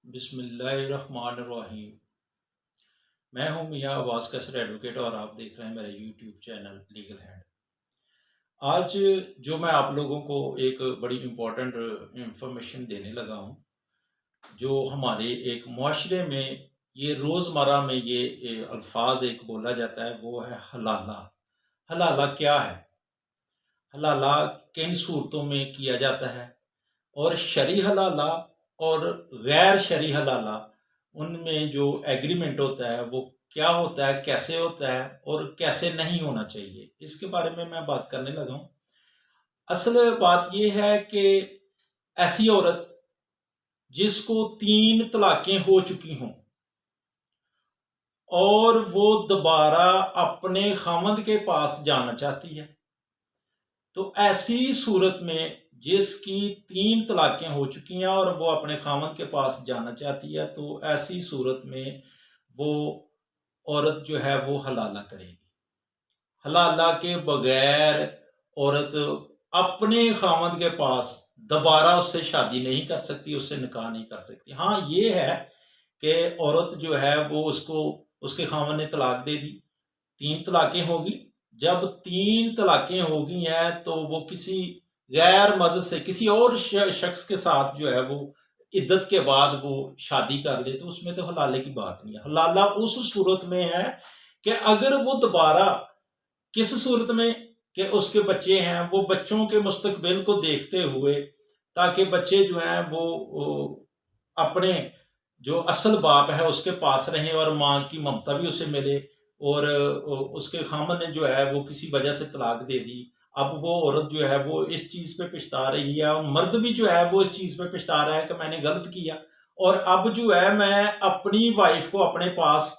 بسم اللہ الرحمن الرحیم۔ میں ہوں میاں عباس قیصر ایڈوکیٹ اور آپ دیکھ رہے ہیں میرا یوٹیوب چینل لیگل ہینڈ۔ آج جو میں آپ لوگوں کو ایک بڑی امپورٹنٹ انفارمیشن دینے لگا ہوں، جو ہمارے ایک معاشرے میں یہ روزمرہ میں یہ الفاظ ایک بولا جاتا ہے، وہ ہے حلالہ۔ حلالہ کیا ہے؟ حلالہ کن صورتوں میں کیا جاتا ہے، اور شرعی حلالہ اور غیر شرعی حلالہ ان میں جو ایگریمنٹ ہوتا ہے وہ کیا ہوتا ہے، کیسے ہوتا ہے اور کیسے نہیں ہونا چاہیے، اس کے بارے میں بات کرنے لگا ہوں۔ اصل بات یہ ہے کہ ایسی عورت جس کو 3 طلاقیں ہو چکی ہوں اور وہ دوبارہ اپنے خامند کے پاس جانا چاہتی ہے، تو ایسی صورت میں جس کی 3 طلاقیں ہو چکی ہیں اور وہ اپنے خامند کے پاس جانا چاہتی ہے، تو ایسی صورت میں وہ عورت جو ہے وہ حلالہ کرے گی۔ حلالہ کے بغیر عورت اپنے خامند کے پاس دوبارہ اس سے شادی نہیں کر سکتی، اس سے نکاح نہیں کر سکتی۔ ہاں یہ ہے کہ عورت جو ہے وہ اس کے خامند نے طلاق دے دی، 3 طلاقیں ہوگی۔ جب 3 طلاقیں ہو گئی ہیں تو وہ کسی غیر مرد سے، کسی اور شخص کے ساتھ جو ہے وہ عدت کے بعد وہ شادی کر لے، تو اس میں تو حلالے کی بات نہیں ہے۔ حلالہ اس صورت میں ہے کہ اگر وہ دوبارہ، کس صورت میں کہ اس کے بچے ہیں، وہ بچوں کے مستقبل کو دیکھتے ہوئے، تاکہ بچے جو ہیں وہ اپنے جو اصل باپ ہے اس کے پاس رہیں اور ماں کی ممتا بھی اسے ملے، اور اس کے خامن نے جو ہے وہ کسی وجہ سے طلاق دے دی، اب وہ عورت جو ہے وہ اس چیز پہ پچھتا رہی ہے، اور مرد بھی جو ہے وہ اس چیز پہ پچھتا رہا ہے کہ میں نے غلط کیا، اور اب جو ہے میں اپنی وائف کو اپنے پاس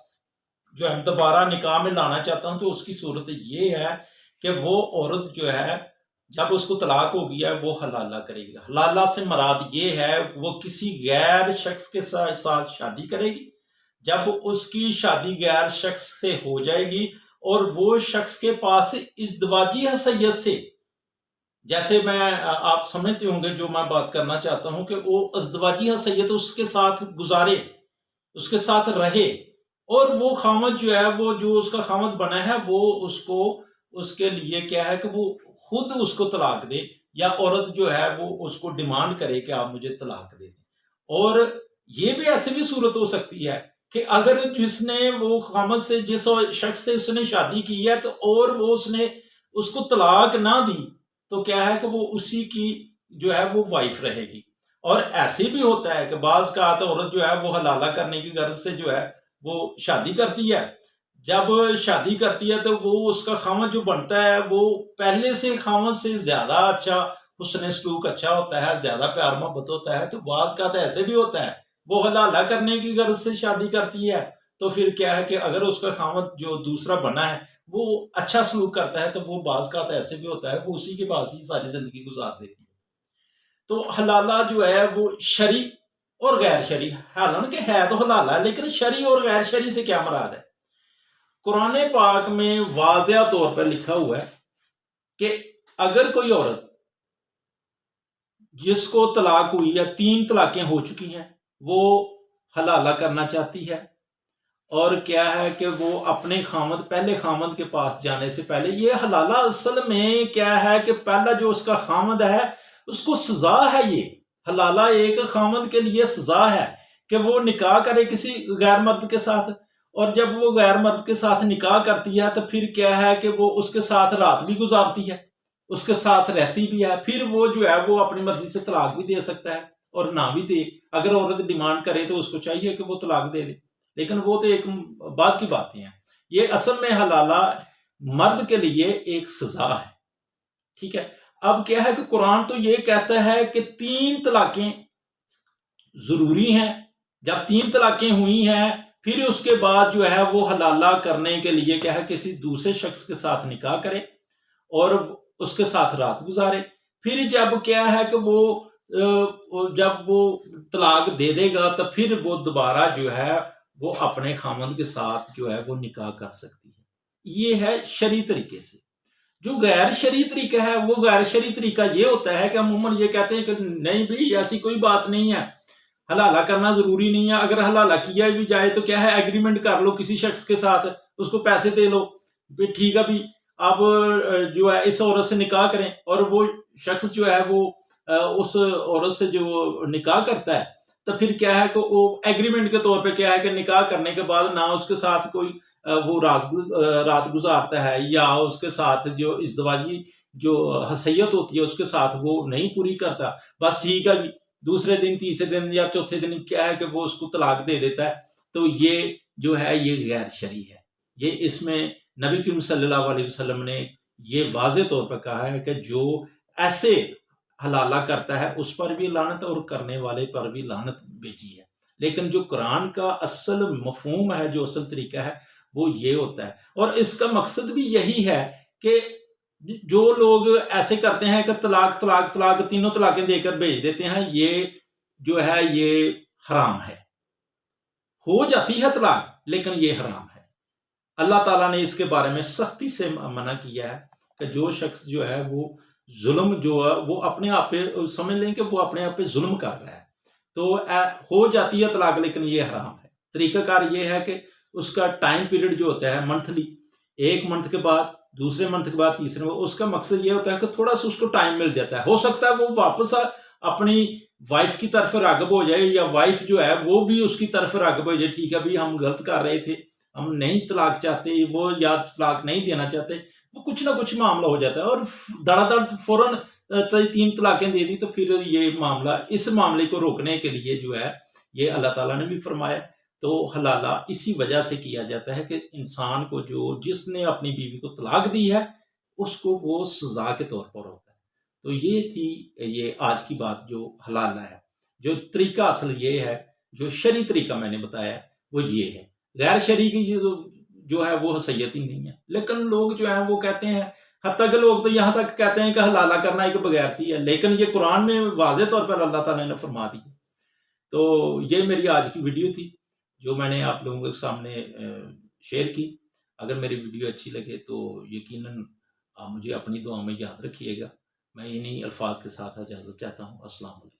جو ہے دوبارہ نکاح میں لانا چاہتا ہوں، تو اس کی صورت یہ ہے کہ وہ عورت جو ہے جب اس کو طلاق ہو گیا ہے وہ حلالہ کرے گی۔ حلالہ سے مراد یہ ہے وہ کسی غیر شخص کے ساتھ شادی کرے گی۔ جب اس کی شادی غیر شخص سے ہو جائے گی اور وہ شخص کے پاس ازدواجی حیثیت سے، جیسے میں آپ سمجھتے ہوں گے جو میں بات کرنا چاہتا ہوں، کہ وہ ازدواجی حیثیت اس کے ساتھ گزارے، اس کے ساتھ رہے، اور وہ خامد جو ہے وہ جو اس کا خامد بنا ہے وہ اس کے لیے کیا ہے کہ وہ خود اس کو طلاق دے، یا عورت جو ہے وہ اس کو ڈیمانڈ کرے کہ آپ مجھے طلاق دے دیں۔ اور یہ بھی ایسی بھی صورت ہو سکتی ہے کہ اگر جس نے وہ خامد سے، جس شخص سے اس نے شادی کی ہے، تو اور وہ اس نے اس کو طلاق نہ دی، تو کیا ہے کہ وہ اسی کی جو ہے وہ وائف رہے گی۔ اور ایسے بھی ہوتا ہے کہ بعض کا عورت جو ہے وہ حلالہ کرنے کی غرض سے جو ہے وہ شادی کرتی ہے، جب شادی کرتی ہے تو وہ اس کا خامد جو بنتا ہے وہ پہلے سے خامد سے زیادہ اچھا، حسن سلوک اچھا ہوتا ہے، زیادہ پیار محبت ہوتا ہے، تو بعض کا تو ایسے بھی ہوتا ہے وہ حلالہ کرنے کی غرض سے شادی کرتی ہے، تو پھر کیا ہے کہ اگر اس کا خامد جو دوسرا بنا ہے وہ اچھا سلوک کرتا ہے، تو وہ بعض کا تو ایسے بھی ہوتا ہے وہ اسی کے پاس ہی ساری زندگی گزار دیتی ہے۔ تو حلالہ جو ہے وہ شرعی اور غیر شرعی، حالانکہ ہے تو حلالہ ہے، لیکن شرعی اور غیر شرعی سے کیا مراد ہے؟ قرآن پاک میں واضح طور پر لکھا ہوا ہے کہ اگر کوئی عورت جس کو طلاق ہوئی یا 3 طلاقیں ہو چکی ہیں، وہ حلالہ کرنا چاہتی ہے، اور کیا ہے کہ وہ اپنے پہلے خامد کے پاس جانے سے پہلے، یہ حلالہ اصل میں کیا ہے کہ پہلا جو اس کا خامد ہے اس کو سزا ہے۔ یہ حلالہ ایک خامد کے لیے سزا ہے کہ وہ نکاح کرے کسی غیر مرد کے ساتھ، اور جب وہ غیر مرد کے ساتھ نکاح کرتی ہے تو پھر کیا ہے کہ وہ اس کے ساتھ رات بھی گزارتی ہے، اس کے ساتھ رہتی بھی ہے، پھر وہ جو ہے وہ اپنی مرضی سے طلاق بھی دے سکتا ہے اور نہ بھی دے، اگر عورت ڈیمانڈ کرے تو اس کو چاہیے کہ وہ طلاق دے دے، لیکن وہ تو ایک بات کی باتیں ہیں۔ یہ اصل میں حلالہ مرد کے لیے ایک سزا ہے، ٹھیک ہے۔ اب کیا ہے کہ قرآن تو یہ کہتا ہے کہ 3 طلاقیں ضروری ہیں، جب 3 طلاقیں ہوئی ہیں پھر اس کے بعد جو ہے وہ حلالہ کرنے کے لیے کیا ہے کسی دوسرے شخص کے ساتھ نکاح کرے اور اس کے ساتھ رات گزارے، پھر جب کیا ہے کہ جب وہ طلاق دے دے گا تو پھر وہ دوبارہ جو ہے وہ اپنے خامند کے ساتھ جو ہے وہ نکاح کر سکتی ہے۔ یہ ہے شرعی طریقے سے۔ جو غیر شرعی طریقہ ہے، وہ غیر شرعی طریقہ یہ ہوتا ہے کہ عموماً یہ کہتے ہیں کہ نہیں بھی ایسی کوئی بات نہیں ہے، حلالہ کرنا ضروری نہیں ہے. اگر حلالہ کیا بھی جائے تو کیا ہے, ایگریمنٹ کر لو کسی شخص کے ساتھ, اس کو پیسے دے لو, پھر ٹھیک ہے بھی آپ جو ہے اس عورت سے نکاح کریں, اور وہ شخص جو ہے وہ اس عورت سے جو نکاح کرتا ہے تو پھر کیا ہے کہ وہ ایگریمنٹ کے طور پہ کیا ہے کہ نکاح کرنے کے بعد نہ اس کے ساتھ کوئی وہ رات گزارتا ہے, یا اس کے ساتھ جو ازدواجی جو حیثیت ہوتی ہے اس کے ساتھ وہ نہیں پوری کرتا, بس ٹھیک ہے جی دوسرے دن تیسرے دن یا چوتھے دن کیا ہے کہ وہ اس کو طلاق دے دیتا ہے. تو یہ جو ہے یہ غیر شرعی ہے. یہ اس میں نبی کریم صلی اللہ علیہ وسلم نے یہ واضح طور پر کہا ہے کہ جو ایسے حلالہ کرتا ہے اس پر بھی لعنت اور کرنے والے پر بھی لعنت بھیجی ہے. لیکن جو قرآن کا اصل مفہوم ہے, جو اصل طریقہ ہے وہ یہ ہوتا ہے, اور اس کا مقصد بھی یہی ہے کہ جو لوگ ایسے کرتے ہیں کہ طلاق طلاق طلاق تینوں طلاقیں دے کر بھیج دیتے ہیں, یہ جو ہے یہ حرام ہے. ہو جاتی ہے طلاق لیکن یہ حرام ہے. اللہ تعالیٰ نے اس کے بارے میں سختی سے منع کیا ہے کہ جو شخص جو ہے وہ ظلم جو ہے وہ اپنے آپ پہ سمجھ لیں کہ وہ اپنے آپ پہ ظلم کر رہا ہے, تو ہو جاتی ہے طلاق لیکن یہ حرام ہے. طریقہ کار یہ ہے کہ اس کا ٹائم پیریڈ جو ہوتا ہے منتھلی, 1 منتھ کے بعد, دوسرے منتھ کے بعد, تیسرے میں, اس کا مقصد یہ ہوتا ہے کہ تھوڑا سا اس کو ٹائم مل جاتا ہے. ہو سکتا ہے وہ واپس اپنی وائف کی طرف راغب ہو جائے, یا وائف جو ہے وہ بھی اس کی طرف راغب ہو جائے, ٹھیک ہے بھی ہم غلط کر رہے تھے, ہم نہیں طلاق چاہتے, وہ یا طلاق نہیں دینا چاہتے, وہ کچھ نہ کچھ معاملہ ہو جاتا ہے, اور دڑا دڑ فوراً 3 طلاقیں دے دی, تو پھر یہ معاملہ, اس معاملے کو روکنے کے لیے جو ہے یہ اللہ تعالیٰ نے بھی فرمایا. تو حلالہ اسی وجہ سے کیا جاتا ہے کہ انسان کو جس نے اپنی بیوی کو طلاق دی ہے اس کو وہ سزا کے طور پر ہوتا ہے. تو یہ تھی یہ آج کی بات جو حلالہ ہے. جو طریقہ اصل یہ ہے, جو شرعی طریقہ میں نے بتایا وہ یہ ہے. غیر شرعی کی جو ہے وہ حیثیت ہی نہیں ہے. لیکن لوگ جو ہیں وہ کہتے ہیں, حتیٰ کہ لوگ تو یہاں تک کہتے ہیں کہ حلالہ کرنا ایک بغیرتی ہے, لیکن یہ قرآن میں واضح طور پر اللہ تعالیٰ نے فرما دی. تو یہ میری آج کی ویڈیو تھی جو میں نے آپ لوگوں کے سامنے شیئر کی. اگر میری ویڈیو اچھی لگے تو یقیناً مجھے اپنی دعا میں یاد رکھیے گا. میں انہی الفاظ کے ساتھ اجازت چاہتا ہوں. السلام علیکم.